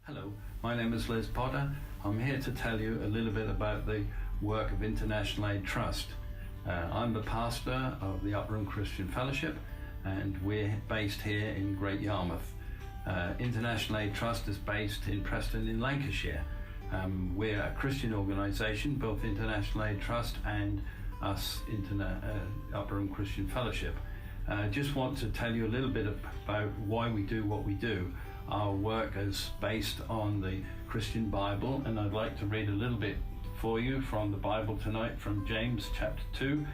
Hello, my name is Liz Potter. I'm here to tell you a little bit about the work of International Aid Trust. I'm the pastor of the Upper Room Christian Fellowship, and we're based here in Great Yarmouth. International Aid Trust is based in Preston in Lancashire. We're a Christian organisation, both International Aid Trust and us, Upper Room Christian Fellowship. I just want to tell you a little bit about why we do what we do. Our work is based on the Christian Bible, and I'd like to read a little bit for you from the Bible tonight, from James chapter 2,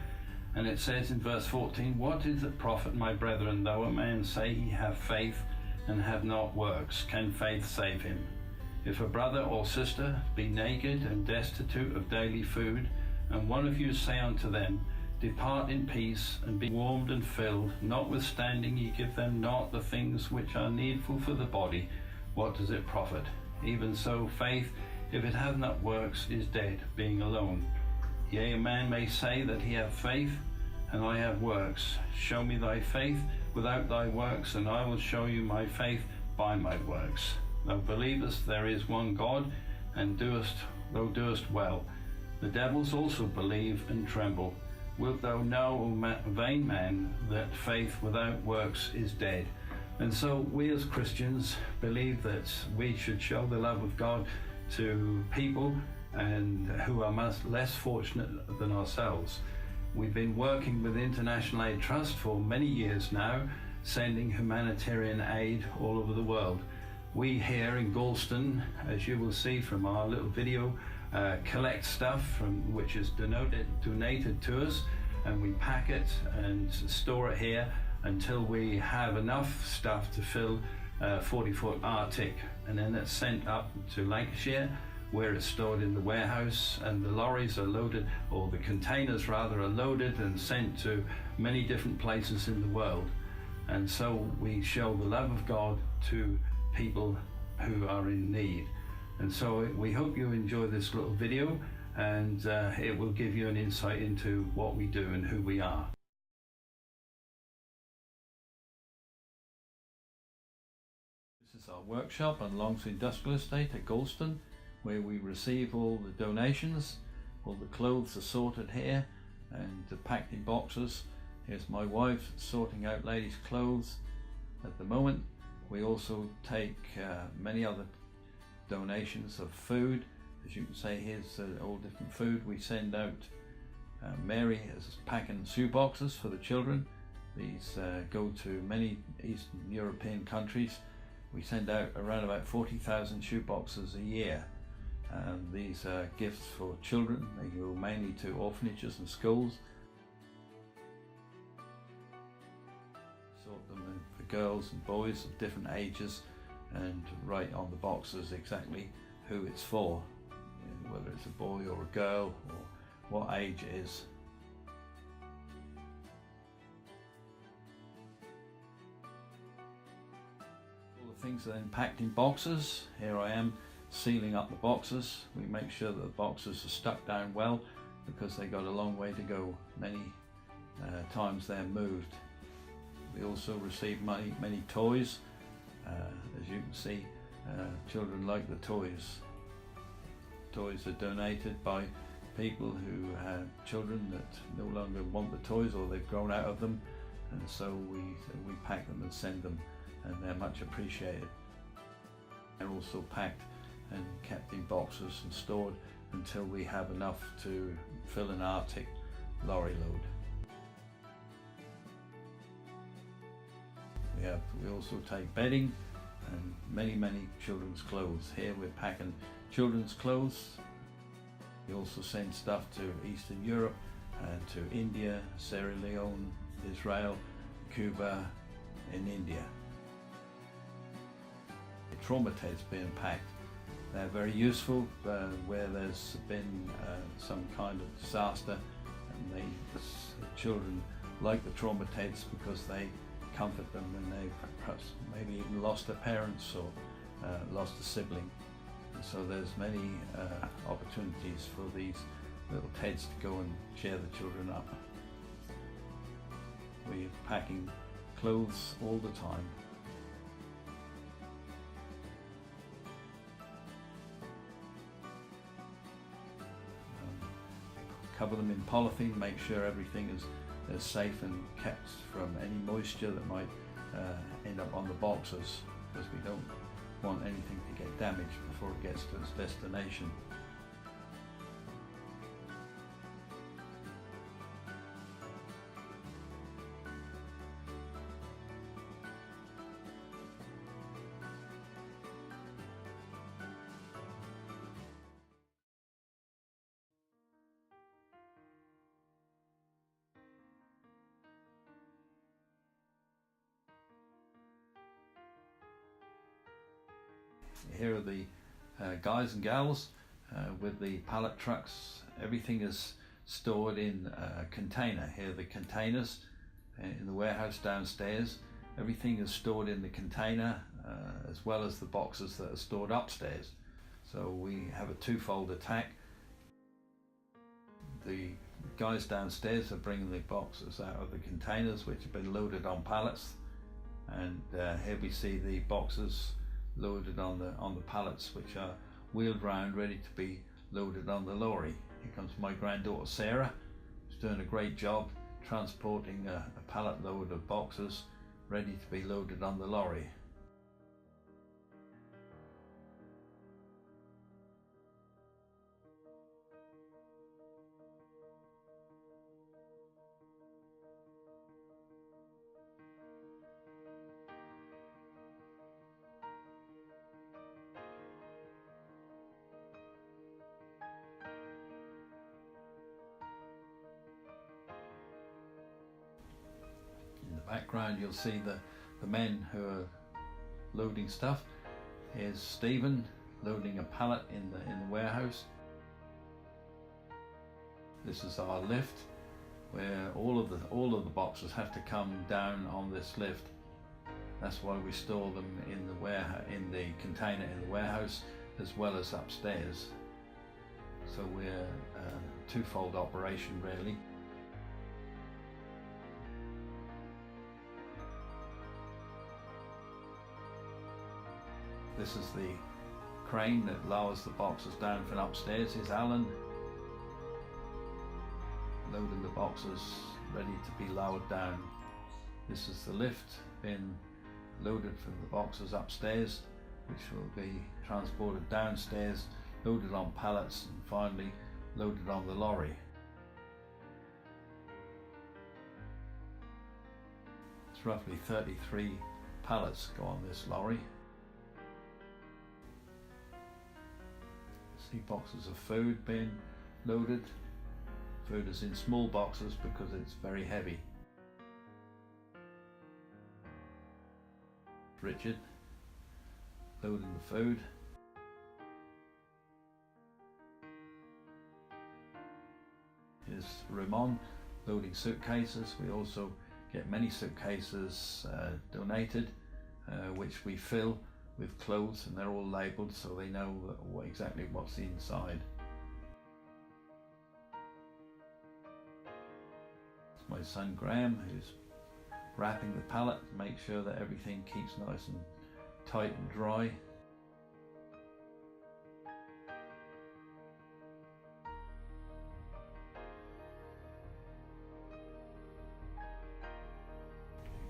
and it says in verse 14, "What is it profit, my brethren, though a man say he have faith and have not works? Can faith save him? If a brother or sister be naked and destitute of daily food, and one of you say unto them, Depart in peace, and be warmed and filled, notwithstanding ye give them not the things which are needful for the body, what does it profit? Even so faith, if it hath not works, is dead, being alone. Yea, a man may say that he hath faith, and I have works. Show me thy faith without thy works, and I will show you my faith by my works. Thou believest there is one God, and thou doest well. The devils also believe and tremble. Wilt thou know, O vain man, that faith without works is dead?" And so we as Christians believe that we should show the love of God to people and who are much less fortunate than ourselves. We've been working with International Aid Trust for many years now, sending humanitarian aid all over the world. We here in Galston, as you will see from our little video, collect stuff which is donated to us, and we pack it and store it here until we have enough stuff to fill a 40-foot Arctic, and then it's sent up to Lancashire, where it's stored in the warehouse, and the lorries are loaded, or the containers rather, are loaded and sent to many different places in the world. And so we show the love of God to people who are in need. And so we hope you enjoy this little video, and it will give you an insight into what we do and who we are. This is our workshop on Long's Industrial Estate at Galston, where we receive all the donations. All the clothes are sorted here and packed in boxes. Here's my wife sorting out ladies' clothes at the moment. We also take many other donations of food. As you can see, here's all different food we send out. Mary is packing shoe boxes for the children. These go to many Eastern European countries. We send out around about 40,000 shoe boxes a year. These are gifts for children. They go mainly to orphanages and schools. Sort them for girls and boys of different ages, and write on the boxes exactly who it's for, whether it's a boy or a girl or what age it is. All the things are then packed in boxes. Here I am sealing up the boxes. We make sure that the boxes are stuck down well, because they got a long way to go. Many times they're moved. We also receive many toys. As you can see, children like the toys. Toys are donated by people who have children that no longer want the toys, or they've grown out of them, and so we pack them and send them, and they're much appreciated. They're also packed and kept in boxes and stored until we have enough to fill an Arctic lorry load. We also take bedding and many children's clothes. Here we're packing children's clothes. We also send stuff to Eastern Europe, to India, Sierra Leone, Israel, Cuba, and India. The trauma tents being packed. They're very useful where there's been some kind of disaster, and the children like the trauma tents because they comfort them when they've perhaps maybe even lost their parents or lost a sibling. And so there's many opportunities for these little tents to go and cheer the children up. We're packing clothes all the time. cover them in polythene, make sure everything is safe and kept from any moisture that might end up on the boxes, because we don't want anything to get damaged before it gets to its destination. Here are the guys and gals with the pallet trucks. Everything is stored in a container. Here are the containers in the warehouse downstairs. Everything is stored in the container as well as the boxes that are stored upstairs. So we have a twofold attack. The guys downstairs are bringing the boxes out of the containers, which have been loaded on pallets, and here we see the boxes loaded on the pallets, which are wheeled round ready to be loaded on the lorry. Here comes my granddaughter Sarah, who's doing a great job transporting a pallet load of boxes ready to be loaded on the lorry. Background, you'll see the men who are loading stuff. Here's Stephen loading a pallet in the warehouse. This is our lift, where all of the boxes have to come down on this lift. That's why we store them in the container in the warehouse as well as upstairs. So we're a twofold operation really. This is the crane that lowers the boxes down from upstairs. Here's Alan loading the boxes ready to be lowered down. This is the lift being loaded from the boxes upstairs, which will be transported downstairs, loaded on pallets, and finally loaded on the lorry. It's roughly 33 pallets go on this lorry. See boxes of food being loaded. Food is in small boxes because it's very heavy. Richard loading the food. Here's Ramon loading suitcases. We also get many suitcases donated, which we fill with clothes, and they're all labelled so they know exactly what's inside. It's my son Graham who's wrapping the pallet to make sure that everything keeps nice and tight and dry. You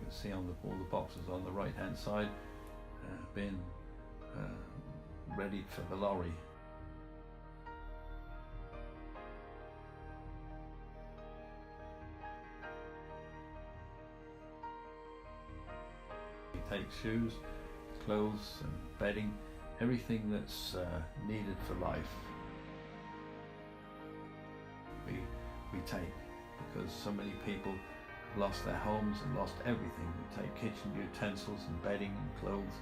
can see on all the boxes on the right hand side being ready for the lorry. We take shoes, clothes and bedding, everything that's needed for life. We take, because so many people have lost their homes and lost everything. We take kitchen utensils and bedding and clothes,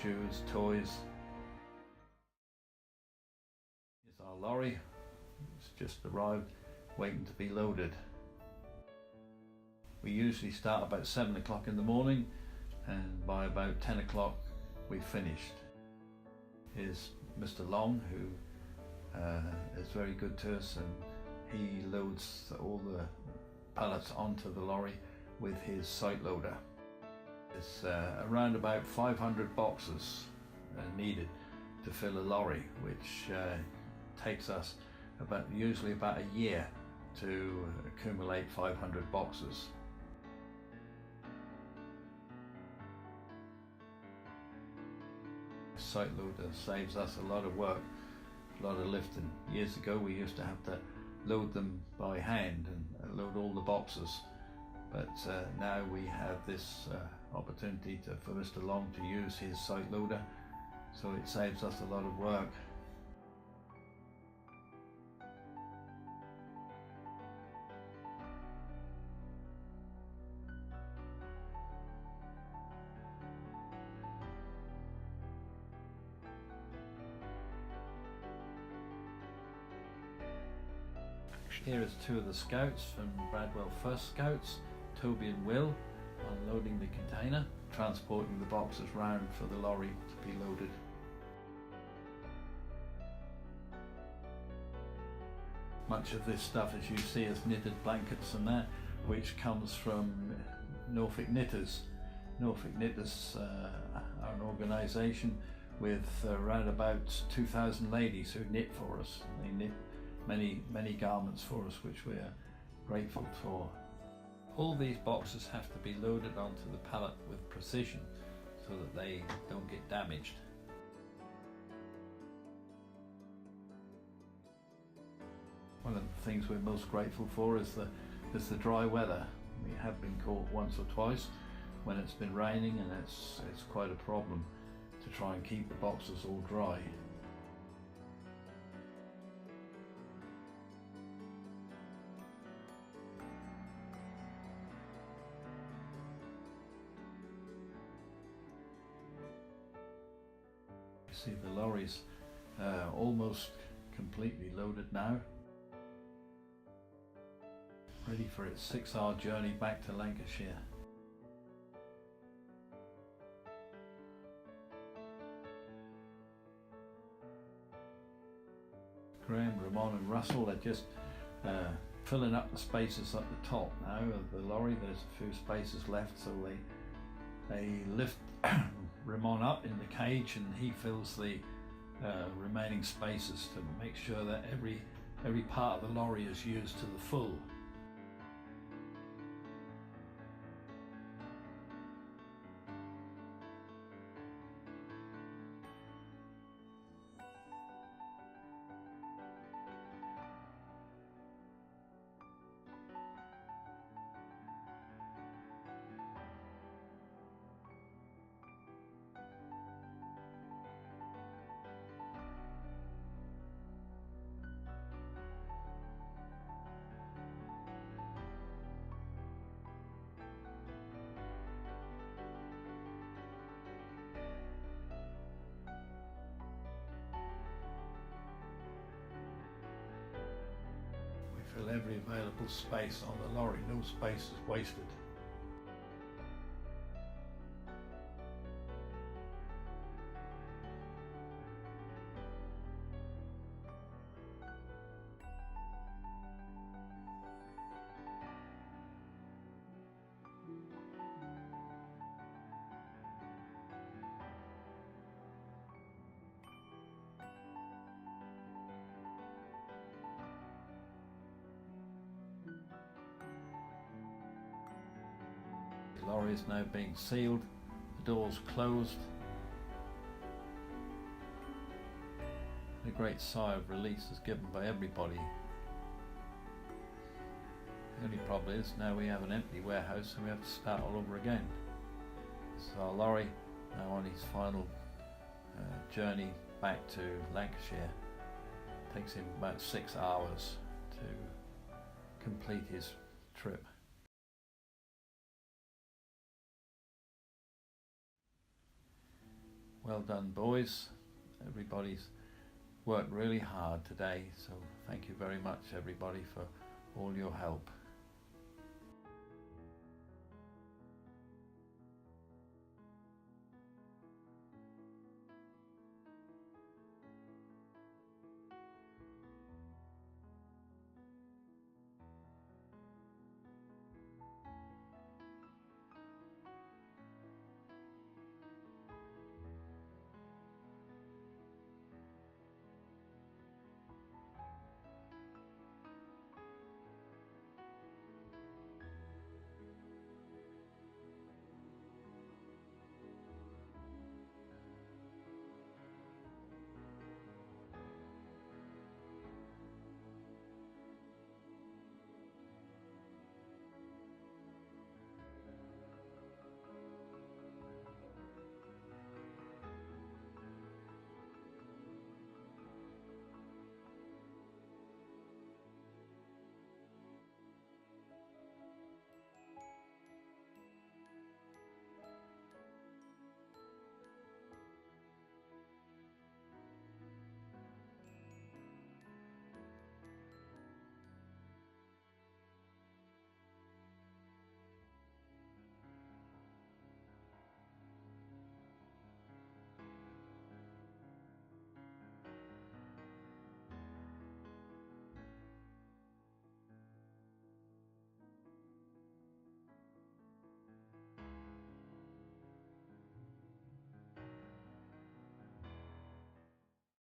shoes, toys. Here's our lorry. It's just arrived, waiting to be loaded. We usually start about 7 o'clock in the morning, and by about 10 o'clock we've finished. Here's Mr. Long, who is very good to us, and he loads all the pallets onto the lorry with his site loader. It's around about 500 boxes needed to fill a lorry, which takes us usually about a year to accumulate 500 boxes. Site loader saves us a lot of work, a lot of lifting. Years ago we used to have to load them by hand and load all the boxes, but now we have this opportunity for Mr. Long to use his site loader, so it saves us a lot of work. Here is two of the scouts from Bradwell 1st Scouts, Toby and Will, unloading the container, transporting the boxes round for the lorry to be loaded. Much of this stuff, as you see, is knitted blankets and that, which comes from Norfolk Knitters. Norfolk Knitters are an organisation with around about 2,000 ladies who knit for us. They knit many garments for us, which we are grateful for. All these boxes have to be loaded onto the pallet with precision so that they don't get damaged. One of the things we're most grateful for is the dry weather. We have been caught once or twice when it's been raining, and it's quite a problem to try and keep the boxes all dry. See, the lorry's almost completely loaded now, ready for its 6-hour journey back to Lancashire. Graham, Ramon and Russell are just filling up the spaces at the top now of the lorry. There's a few spaces left, so they lift Ramon up in the cage and he fills the remaining spaces to make sure that every part of the lorry is used to the full. Fill every available space on the lorry, no space is wasted. The lorry is now being sealed, the doors closed. A great sigh of release is given by everybody. The only problem is now we have an empty warehouse and we have to start all over again. This is our lorry now on his final journey back to Lancashire. It takes him about 6 hours to complete his trip. Well done, boys. Everybody's worked really hard today, so thank you very much, everybody, for all your help.